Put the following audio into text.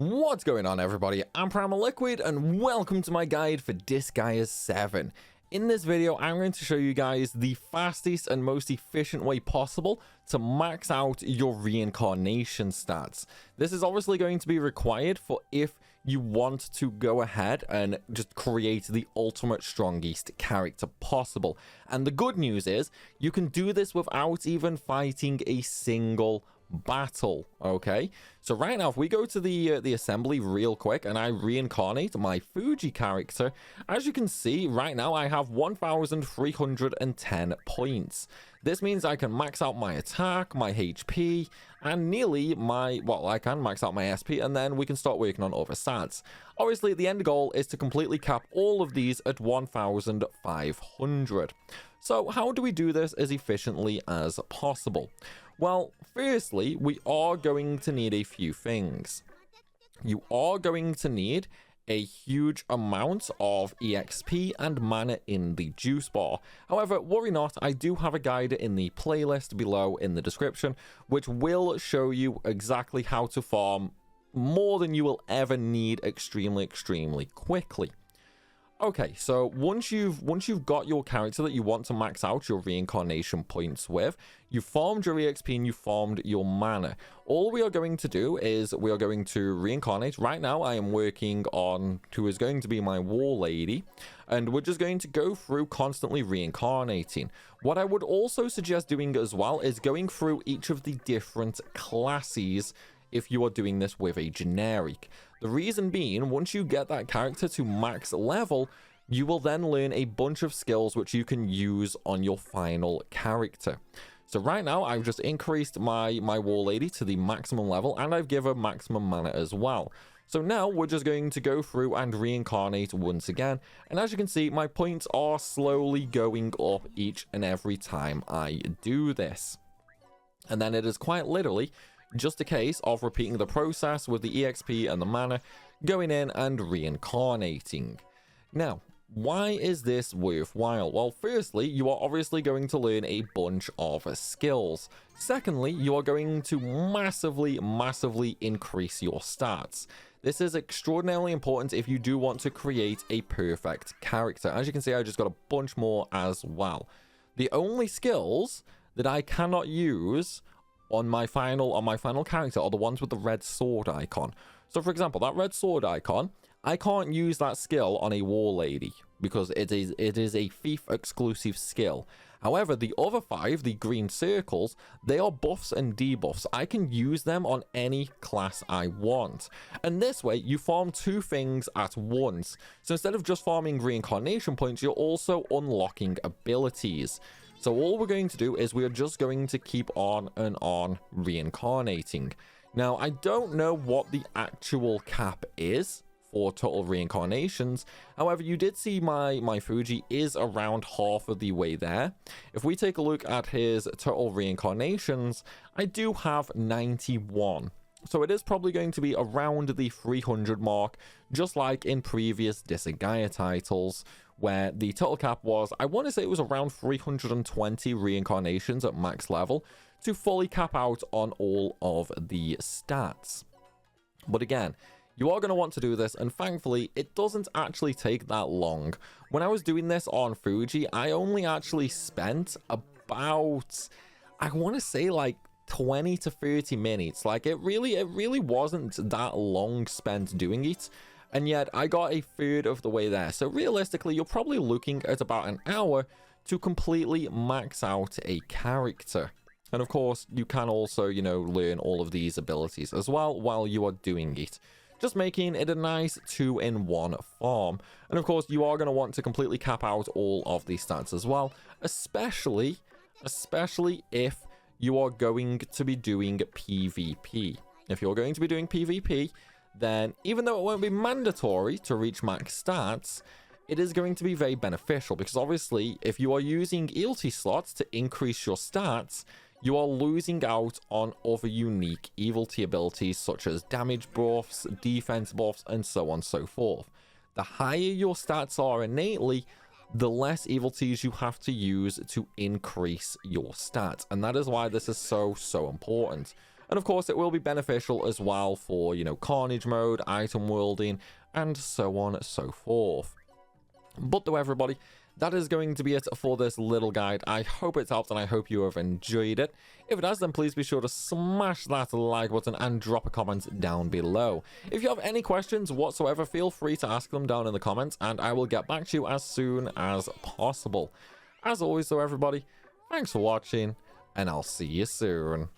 What's going on, everybody? I'm Primalliquid and welcome to my guide for Disgaea 7. In this video, I'm going to show you guys the fastest and most efficient way possible to max out your reincarnation stats. This is obviously going to be required for if you want to go ahead and just create the ultimate strongest character possible. And the good news is you can do this without even fighting a single battle. Okay, so right now if we go to the assembly real quick and I reincarnate my Fuji character, as you can see right now I have 1,310 points. This means I can max out my attack, my HP, and nearly my, well, I can max out my SP, and then we can start working on other stats. Obviously the end goal is to completely cap all of these at 1,500. So how do we do this as efficiently as possible? Well, firstly, we are going to need a few things. You are going to need a huge amount of EXP and mana in the juice bar. However, worry not, I do have a guide in the playlist below in the description, which will show you exactly how to farm more than you will ever need extremely quickly. Okay, so once you've got your character that you want to max out your reincarnation points with, you've farmed your EXP and you've farmed your mana. All we are going to do is we are going to reincarnate. Right now I am working on who is going to be my war lady, and we're just going to go through constantly reincarnating. What I would also suggest doing as well is going through each of the different classes if you are doing this with a generic. The reason being, once you get that character to max level, you will then learn a bunch of skills which you can use on your final character. So right now, I've just increased my war lady to the maximum level, and I've given her maximum mana as well. So now we're just going to go through and reincarnate once again. And as you can see, my points are slowly going up each and every time I do this. And then it is quite literally just a case of repeating the process with the EXP and the mana, going in and reincarnating. Now, why is this worthwhile? Well, firstly, you are obviously going to learn a bunch of skills. Secondly, you are going to massively increase your stats. This is extraordinarily important if you do want to create a perfect character. As you can see, I just got a bunch more as well. The only skills that I cannot use on my final character are the ones with the red sword icon. So for example, that red sword icon, I can't use that skill on a war lady because it is a thief exclusive skill. However, the other 5, the green circles, they are buffs and debuffs. I can use them on any class I want. And this way, you farm 2 things at once. So instead of just farming reincarnation points, you're also unlocking abilities. So all we're going to do is we are just going to keep on and on reincarnating. Now, I don't know what the actual cap is for total reincarnations. However, you did see my Fuji is around half of the way there. If we take a look at his total reincarnations, I do have 91. So it is probably going to be around the 300 mark, just like in previous Disgaea titles, where the total cap was, I want to say it was around 320 reincarnations at max level to fully cap out on all of the stats. But again, you are going to want to do this, and thankfully it doesn't actually take that long. When I was doing this on Fuji, I only actually spent about, I want to say like 20 to 30 minutes. Like it really wasn't that long spent doing it, and yet I got a third of the way there. So realistically, you're probably looking at about an hour to completely max out a character. And of course, you can also, you know, learn all of these abilities as well while you are doing it, just making it a nice 2-in-1 farm. And of course, you are going to want to completely cap out all of these stats as well, especially if you are going to be doing PvP. If you're going to be doing PvP, then even though it won't be mandatory to reach max stats, it is going to be very beneficial, because obviously if you are using ELT slots to increase your stats, you are losing out on other unique ELT abilities such as damage buffs, defense buffs, and so on and so forth. The higher your stats are innately, the less ELTs you have to use to increase your stats, and that is why this is so important. And of course, it will be beneficial as well for, you know, Carnage mode, item worlding, and so on and so forth. But though, everybody, that is going to be it for this little guide. I hope it's helped and I hope you have enjoyed it. If it has, then please be sure to smash that like button and drop a comment down below. If you have any questions whatsoever, feel free to ask them down in the comments and I will get back to you as soon as possible. As always though, everybody, thanks for watching and I'll see you soon.